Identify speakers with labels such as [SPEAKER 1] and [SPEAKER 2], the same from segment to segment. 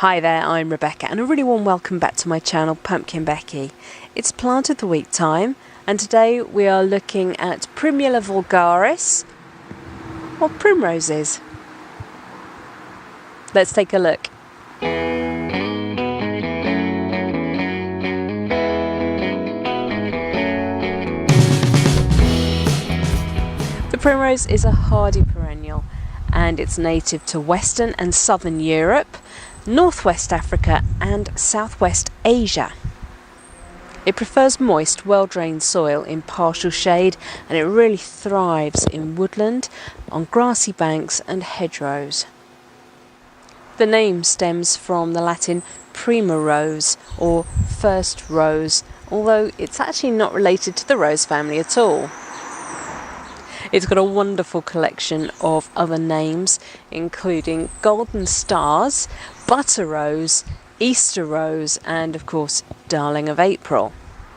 [SPEAKER 1] Hi there, I'm Rebecca and a really warm welcome back to my channel PumpkinBecki. It's Plant of the Week time and today we are looking at Primula vulgaris or primroses. Let's take a look. The primrose is a hardy perennial and it's native to Western and Southern Europe, Northwest Africa and Southwest Asia. It prefers moist, well-drained soil in partial shade and it really thrives in woodland, on grassy banks and hedgerows. The name stems from the Latin Primrose or first rose, although it's actually not related to the rose family at all. It's got a wonderful collection of other names, including golden stars, butter rose, Easter rose, and of course, darling of April.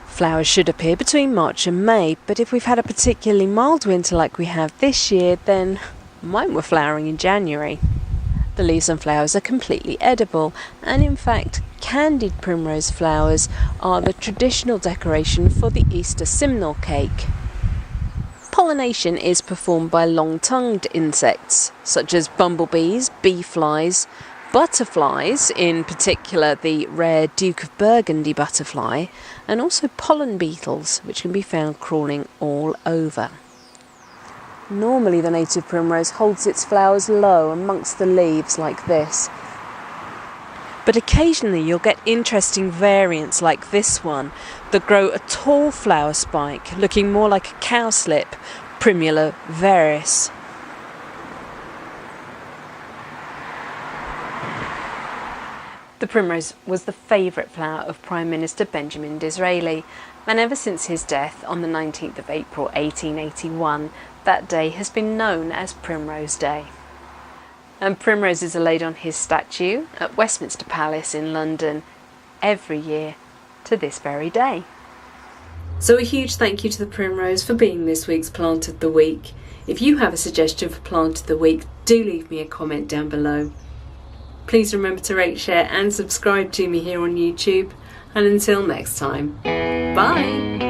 [SPEAKER 1] Flowers should appear between March and May, but if we've had a particularly mild winter like we have this year, then mine were flowering in January. The leaves and flowers are completely edible, and in fact, candied primrose flowers are the traditional decoration for the Easter simnel cake. Pollination is performed by long-tongued insects, such as bumblebees, bee flies, butterflies, in particular the rare Duke of Burgundy butterfly, and also pollen beetles, which can be found crawling all over. Normally the native primrose holds its flowers low amongst the leaves like this, but occasionally you'll get interesting variants like this one that grow a tall flower spike looking more like a cowslip, Primula veris. The primrose was the favourite flower of Prime Minister Benjamin Disraeli, and ever since his death on the 19th of April 1881, that day has been known as Primrose Day. And primroses are laid on his statue at Westminster Palace in London every year to this very day. So a huge thank you to the primrose for being this week's Plant of the Week. If you have a suggestion for Plant of the Week, do leave me a comment down below. Please remember to rate, share and subscribe to me here on YouTube. And until next time, bye!